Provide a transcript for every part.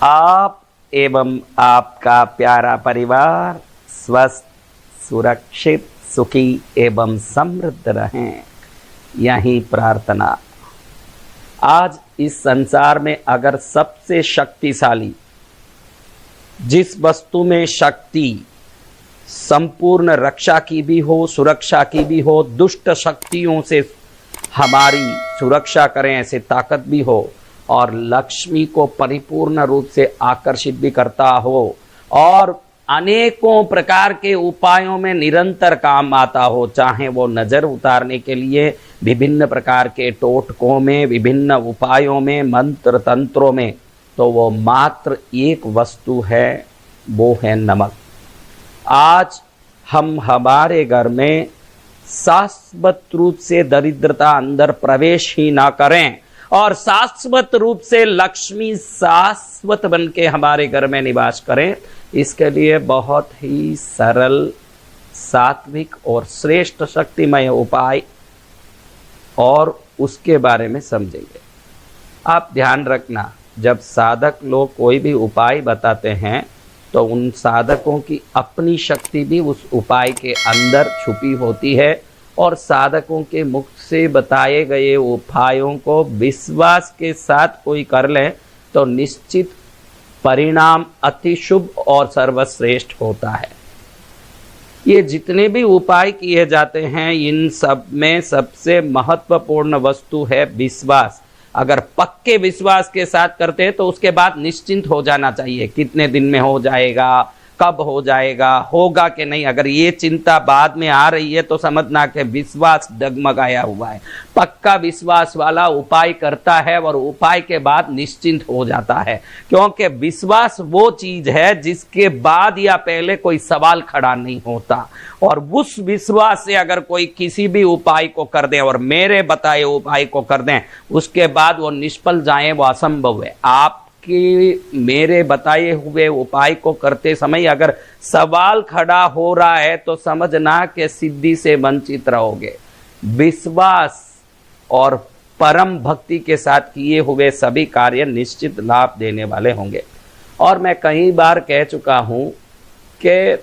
आप एवं आपका प्यारा परिवार स्वस्थ, सुरक्षित, सुखी एवं समृद्ध रहें, यही प्रार्थना। आज इस संसार में अगर सबसे शक्तिशाली, जिस वस्तु में शक्ति संपूर्ण रक्षा की भी हो, सुरक्षा की भी हो, दुष्ट शक्तियों से हमारी सुरक्षा करें ऐसे ताकत भी हो, और लक्ष्मी को परिपूर्ण रूप से आकर्षित भी करता हो, और अनेकों प्रकार के उपायों में निरंतर काम आता हो, चाहे वो नजर उतारने के लिए विभिन्न प्रकार के टोटकों में, विभिन्न उपायों में, मंत्र तंत्रों में, तो वो मात्र एक वस्तु है, वो है नमक। आज हम हमारे घर में शाश्वत रूप से दरिद्रता अंदर प्रवेश ही ना करें और शाश्वत रूप से लक्ष्मी शाश्वत बन के हमारे घर में निवास करें, इसके लिए बहुत ही सरल, सात्विक और श्रेष्ठ शक्तिमय उपाय और उसके बारे में समझेंगे। आप ध्यान रखना, जब साधक लोग कोई भी उपाय बताते हैं तो उन साधकों की अपनी शक्ति भी उस उपाय के अंदर छुपी होती है, और साधकों के मुख से बताए गए उपायों को विश्वास के साथ कोई कर ले तो निश्चित परिणाम अति शुभ और सर्वश्रेष्ठ होता है। ये जितने भी उपाय किए जाते हैं, इन सब में सबसे महत्वपूर्ण वस्तु है विश्वास। अगर पक्के विश्वास के साथ करते हैं तो उसके बाद निश्चिंत हो जाना चाहिए, कितने दिन में हो जाएगा, कब हो जाएगा, होगा कि नहीं। अगर ये चिंता बाद में आ रही है तो समझना कि विश्वास डगमगाया हुआ है। पक्का विश्वास वाला उपाय करता है और उपाय के बाद निश्चिंत हो जाता है, क्योंकि विश्वास वो चीज है जिसके बाद या पहले कोई सवाल खड़ा नहीं होता। और उस विश्वास से अगर कोई किसी भी उपाय को कर दे और मेरे बताए उपाय को कर दें, उसके बाद वो निष्फल जाए, वो असंभव है। आप कि मेरे बताए हुए उपाय को करते समय अगर सवाल खड़ा हो रहा है तो समझना कि सिद्धि से वंचित रहोगे। विश्वास और परम भक्ति के साथ किए हुए सभी कार्य निश्चित लाभ देने वाले होंगे। और मैं कई बार कह चुका हूं कि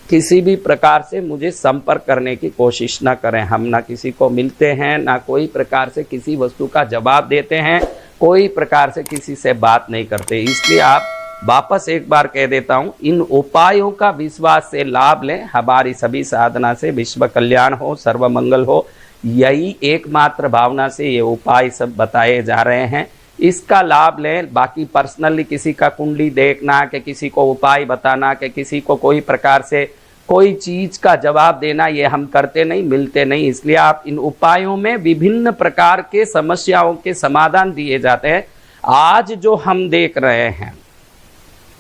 किसी भी प्रकार से मुझे संपर्क करने की कोशिश ना करें। हम ना किसी को मिलते हैं, ना कोई प्रकार से किसी वस्तु का जवाब देते हैं, कोई प्रकार से किसी से बात नहीं करते। इसलिए आप वापस एक बार कह देता हूं, इन उपायों का विश्वास से लाभ लें। हमारी सभी साधना से विश्व कल्याण हो, सर्व मंगल हो, यही एकमात्र भावना से ये उपाय सब बताए जा रहे हैं। इसका लाभ लें। बाकी पर्सनली किसी का कुंडली देखना, कि किसी को उपाय बताना, कि किसी को कोई प्रकार से कोई चीज का जवाब देना, ये हम करते नहीं, मिलते नहीं। इसलिए आप इन उपायों में विभिन्न प्रकार के समस्याओं के समाधान दिए जाते हैं। आज जो हम देख रहे हैं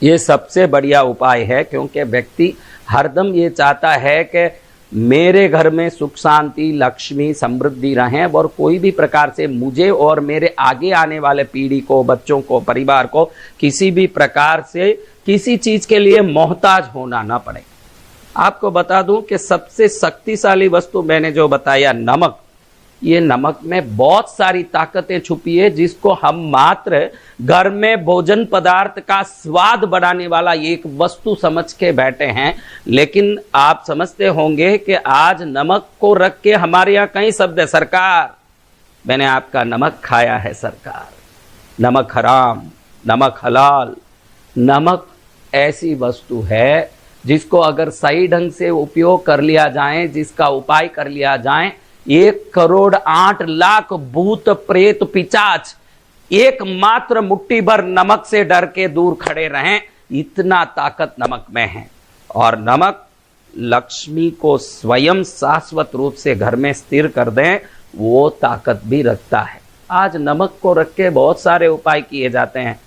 ये सबसे बढ़िया उपाय है, क्योंकि व्यक्ति हरदम ये चाहता है कि मेरे घर में सुख शांति, लक्ष्मी, समृद्धि रहें, और कोई भी प्रकार से मुझे और मेरे आगे आने वाले पीढ़ी को, बच्चों को, परिवार को किसी भी प्रकार से किसी चीज के लिए मोहताज होना ना पड़े। आपको बता दूं कि सबसे शक्तिशाली वस्तु मैंने जो बताया, नमक, ये नमक में बहुत सारी ताकतें छुपी है, जिसको हम मात्र घर में भोजन पदार्थ का स्वाद बढ़ाने वाला एक वस्तु समझ के बैठे हैं। लेकिन आप समझते होंगे कि आज नमक को रख के हमारे यहाँ कई शब्द है। सरकार, मैंने आपका नमक खाया है सरकार, नमक हराम, नमक हलाल। नमक ऐसी वस्तु है जिसको अगर सही ढंग से उपयोग कर लिया जाए, जिसका उपाय कर लिया जाए, 1,08,00,000 भूत प्रेत पिशाच एक मात्र मुट्ठी भर नमक से डर के दूर खड़े रहें। इतना ताकत नमक में है। और नमक लक्ष्मी को स्वयं शाश्वत रूप से घर में स्थिर कर दें, वो ताकत भी रखता है। आज नमक को रख के बहुत सारे उपाय किए जाते हैं।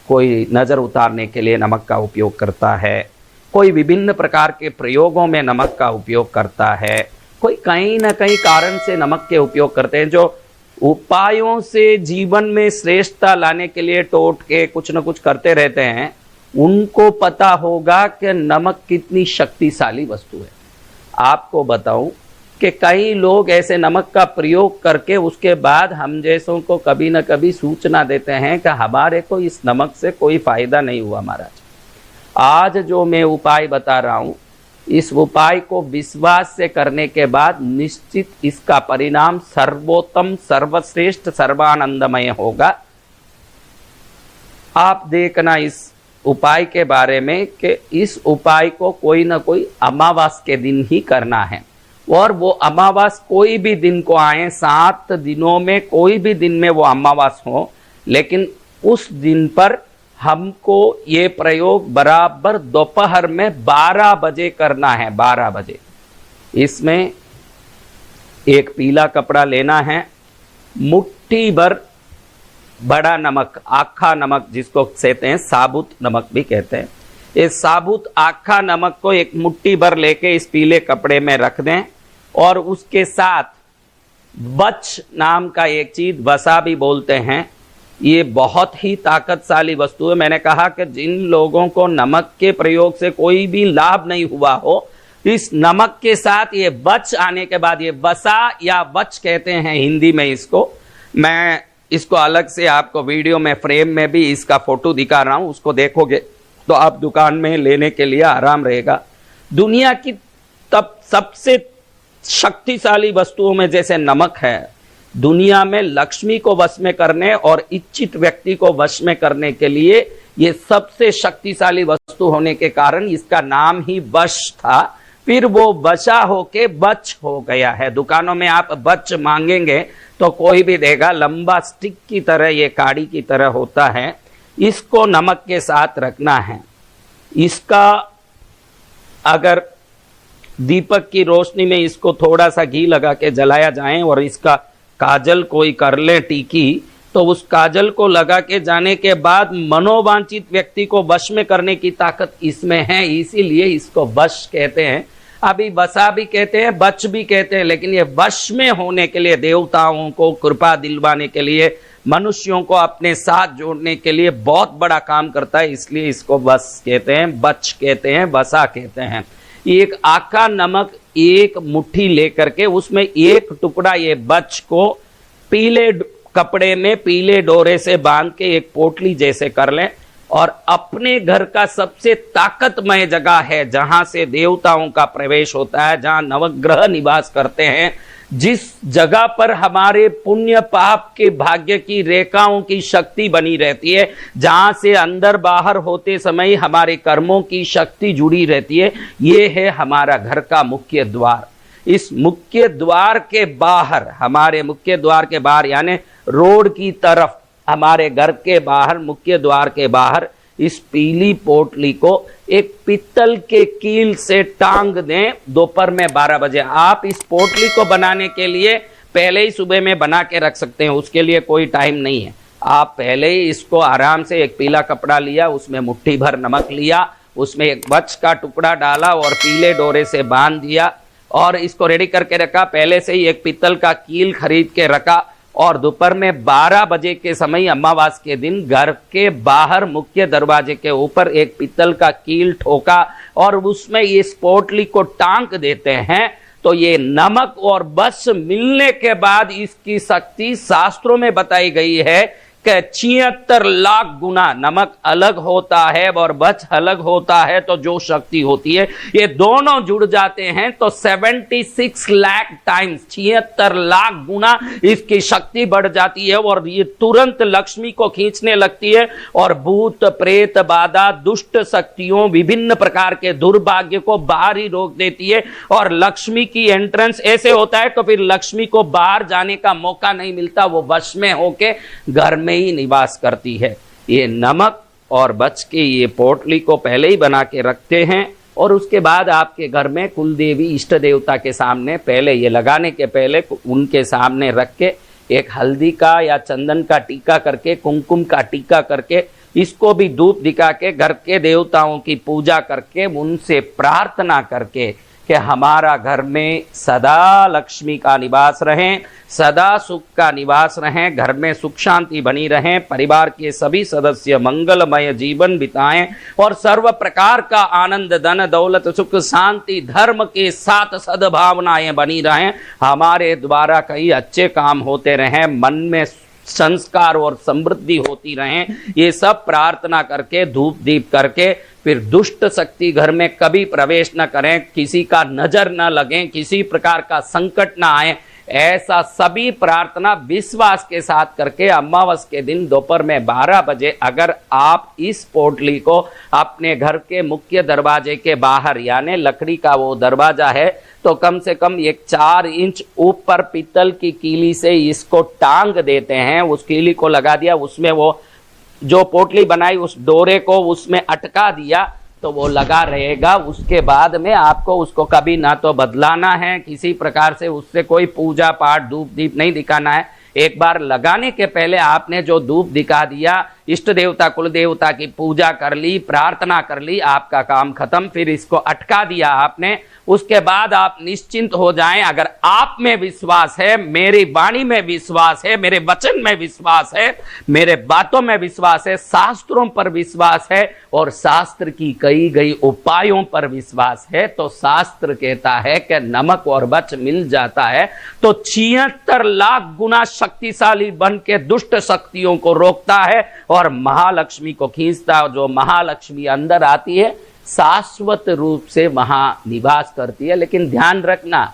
कोई नजर उतारने के लिए नमक का उपयोग करता है, कोई विभिन्न प्रकार के प्रयोगों में नमक का उपयोग करता है, कोई कहीं ना कहीं कारण से नमक के उपयोग करते हैं। जो उपायों से जीवन में श्रेष्ठता लाने के लिए टोटके कुछ न कुछ करते रहते हैं, उनको पता होगा कि नमक कितनी शक्तिशाली वस्तु है। आपको बताऊं कि कई लोग ऐसे नमक का प्रयोग करके उसके बाद हम जैसों को कभी न कभी सूचना देते हैं कि हमारे को इस नमक से कोई फायदा नहीं हुआ महाराज। आज जो मैं उपाय बता रहा हूं, इस उपाय को विश्वास से करने के बाद निश्चित इसका परिणाम सर्वोत्तम, सर्वश्रेष्ठ, सर्वानंदमय होगा। आप देखना इस उपाय के बारे में कि इस उपाय को कोई ना कोई अमावास के दिन ही करना है, और वो अमावास कोई भी दिन को आए, 7 दिनों में कोई भी दिन में वो अमावास हो, लेकिन उस दिन पर हमको ये प्रयोग बराबर दोपहर में 12 बजे करना है। 12 बजे इसमें एक पीला कपड़ा लेना है, मुट्ठी भर बड़ा नमक, आखा नमक जिसको कहते हैं, साबुत नमक भी कहते हैं, इस साबुत आखा नमक को एक मुट्ठी भर लेके इस पीले कपड़े में रख दें, और उसके साथ बच नाम का एक चीज, वसा भी बोलते हैं, ये बहुत ही ताकतशाली वस्तु है। मैंने कहा कि जिन लोगों को नमक के प्रयोग से कोई भी लाभ नहीं हुआ हो, इस नमक के साथ ये बच आने के बाद, ये वसा या वच कहते हैं हिंदी में इसको, मैं इसको अलग से आपको वीडियो में फ्रेम में भी इसका फोटो दिखा रहा हूं, उसको देखोगे तो आप दुकान में लेने के लिए आराम रहेगा। दुनिया की तब सबसे शक्तिशाली वस्तुओं में जैसे नमक है, दुनिया में लक्ष्मी को वश में करने और इच्छित व्यक्ति को वश में करने के लिए ये सबसे शक्तिशाली वस्तु होने के कारण इसका नाम ही वश था। फिर वो वशा होके बच हो गया है। दुकानों में आप बच मांगेंगे तो कोई भी देगा, लंबा स्टिक की तरह, ये काड़ी की तरह होता है। इसको नमक के साथ रखना है। इसका अगर दीपक की रोशनी में इसको थोड़ा सा घी लगा के जलाया जाए और इसका काजल कोई कर ले टीकी, तो उस काजल को लगा के जाने के बाद मनोवांछित व्यक्ति को वश में करने की ताकत इसमें है, इसीलिए इसको वश कहते हैं। अभी वसा भी कहते हैं, बच भी कहते हैं, लेकिन ये वश में होने के लिए, देवताओं को कृपा दिलवाने के लिए, मनुष्यों को अपने साथ जोड़ने के लिए बहुत बड़ा काम करता है, इसलिए इसको वश कहते हैं, बच कहते हैं, वसा कहते हैं। एक आका नमक एक मुट्ठी लेकर के उसमें एक टुकड़ा ये बच को पीले कपड़े में पीले डोरे से बांध के एक पोटली जैसे कर लें, और अपने घर का सबसे ताकतमय जगह है जहां से देवताओं का प्रवेश होता है, जहां नवग्रह निवास करते हैं, जिस जगह पर हमारे पुण्य पाप के भाग्य की रेखाओं की शक्ति बनी रहती है, जहां से अंदर बाहर होते समय हमारे कर्मों की शक्ति जुड़ी रहती है, ये है हमारा घर का मुख्य द्वार। इस मुख्य द्वार के बाहर, हमारे मुख्य द्वार के बाहर यानी रोड की तरफ, हमारे घर के बाहर मुख्य द्वार के बाहर इस पीली पोटली को एक पित्तल के कील से टांग दें दोपहर में 12 बजे। आप इस पोटली को बनाने के लिए पहले ही सुबह में बना के रख सकते हैं, उसके लिए कोई टाइम नहीं है। आप पहले ही इसको आराम से एक पीला कपड़ा लिया, उसमें मुट्ठी भर नमक लिया, उसमें एक बच का टुकड़ा डाला और पीले डोरे से बांध दिया और इसको रेडी करके रखा। पहले से ही एक पित्तल का कील खरीद के रखा और दोपहर में 12 बजे के समय अमावास के दिन घर के बाहर मुख्य दरवाजे के ऊपर एक पित्तल का कील ठोका और उसमें इस पोटली को टांग देते हैं। तो ये नमक और बस मिलने के बाद इसकी शक्ति शास्त्रों में बताई गई है कि 76 लाख गुना नमक अलग होता है और बच अलग होता है, तो जो शक्ति होती है ये दोनों जुड़ जाते हैं तो 76 लाख टाइम्स 76 लाख गुना इसकी शक्ति बढ़ जाती है और ये तुरंत लक्ष्मी को खींचने लगती है और भूत प्रेत बाधा दुष्ट शक्तियों विभिन्न प्रकार के दुर्भाग्य को बाहर ही रोक देती है और लक्ष्मी की एंट्रेंस ऐसे होता है तो फिर लक्ष्मी को बाहर जाने का मौका नहीं मिलता, वो वश में होके घर में ही निवास करती है। ये नमक और बच के ये पोटली को पहले ही बना के रखते हैं और उसके बाद आपके घर में कुल देवी इष्ट देवता के सामने पहले ये लगाने के पहले उनके सामने रख के एक हल्दी का या चंदन का टीका करके कुमकुम का टीका करके इसको भी धूप दिखा के घर के देवताओं की पूजा करके उनसे प्रार्थना करके कि हमारा घर में सदा लक्ष्मी का निवास रहे, सदा सुख का निवास रहे, घर में सुख शांति बनी रहे, परिवार के सभी सदस्य मंगलमय जीवन बिताएं और सर्व प्रकार का आनंद, धन दौलत, सुख शांति, धर्म के साथ सद्भावनाएं बनी रहें, हमारे द्वारा कई अच्छे काम होते रहें, मन में संस्कार और समृद्धि होती रहें, ये सब प्रार्थना करके धूप दीप करके फिर दुष्ट शक्ति घर में कभी प्रवेश न करें, किसी का नजर न लगे, किसी प्रकार का संकट न आए, ऐसा सभी प्रार्थना विश्वास के साथ करके अमावस के दिन दोपहर में 12 बजे अगर आप इस पोटली को अपने घर के मुख्य दरवाजे के बाहर, यानी लकड़ी का वो दरवाजा है, तो कम से कम एक 4 इंच ऊपर पीतल की कीली से इसको टांग देते हैं। उस कीली को लगा दिया, उसमें वो जो पोटली बनाई उस डोरे को उसमें अटका दिया तो वो लगा रहेगा। उसके बाद में आपको उसको कभी ना तो बदलाना है, किसी प्रकार से उससे कोई पूजा पाठ धूप दीप नहीं दिखाना है। एक बार लगाने के पहले आपने जो धूप दिखा दिया, इष्ट देवता कुल देवता की पूजा कर ली, प्रार्थना कर ली, आपका काम खत्म। फिर इसको अटका दिया आपने, उसके बाद आप निश्चिंत हो जाएं। अगर आप में विश्वास है, मेरी वाणी में विश्वास है, मेरे वचन में विश्वास है, मेरे बातों में विश्वास है, शास्त्रों पर विश्वास है और शास्त्र की कही गई उपायों पर विश्वास है, तो शास्त्र कहता है कि नमक और बच मिल जाता है तो 76 लाख गुना शक्तिशाली बन के दुष्ट शक्तियों को रोकता है और महालक्ष्मी को खींचता है। जो महालक्ष्मी अंदर आती है शाश्वत रूप से वहां निवास करती है। लेकिन ध्यान रखना,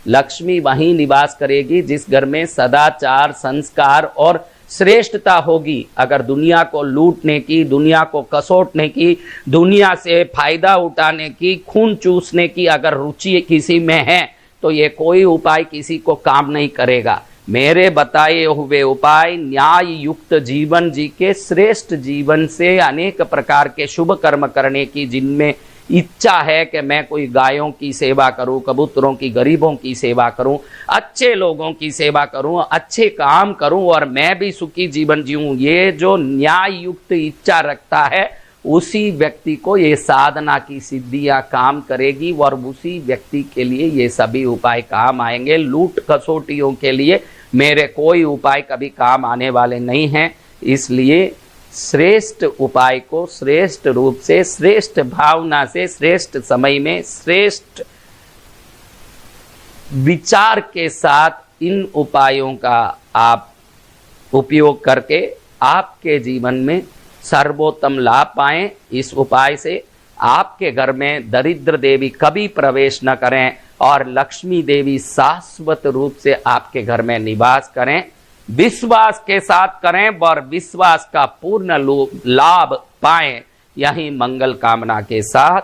लक्ष्मी वहीं निवास करेगी जिस घर में सदाचार, संस्कार और श्रेष्ठता होगी। अगर दुनिया को लूटने की, दुनिया को कसोटने की, दुनिया से फायदा उठाने की, खून चूसने की अगर रुचि किसी में है तो ये कोई उपाय किसी को काम नहीं करेगा। मेरे बताए हुए उपाय न्याय युक्त जीवन जी के, श्रेष्ठ जीवन से अनेक प्रकार के शुभ कर्म करने की जिनमें इच्छा है कि मैं कोई गायों की सेवा करूं, कबूतरों की, गरीबों की सेवा करूं, अच्छे लोगों की सेवा करूं, अच्छे काम करूं और मैं भी सुखी जीवन जीऊं, ये जो न्याय युक्त इच्छा रखता है उसी व्यक्ति को ये साधना की सिद्धियां काम करेगी और उसी व्यक्ति के लिए ये सभी उपाय काम आएंगे। लूट कसौटियों के लिए मेरे कोई उपाय कभी काम आने वाले नहीं हैं। इसलिए श्रेष्ठ उपाय को श्रेष्ठ रूप से, श्रेष्ठ भावना से, श्रेष्ठ समय में, श्रेष्ठ विचार के साथ इन उपायों का आप उपयोग करके आपके जीवन में सर्वोत्तम लाभ पाएं। इस उपाय से आपके घर में दरिद्र देवी कभी प्रवेश न करें और लक्ष्मी देवी शाश्वत रूप से आपके घर में निवास करें। विश्वास के साथ करें और विश्वास का पूर्ण लाभ पाएं। यही मंगल कामना के साथ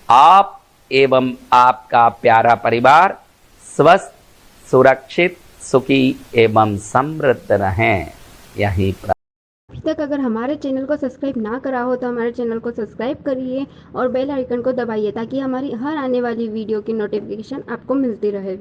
आप एवं आपका प्यारा परिवार स्वस्थ, सुरक्षित, सुखी एवं समृद्ध रहें। यही अभी तक अगर हमारे चैनल को सब्सक्राइब ना करा हो तो हमारे चैनल को सब्सक्राइब करिए और बेल आइकन को दबाइए ताकि हमारी हर आने वाली वीडियो की नोटिफिकेशन आपको मिलती रहे।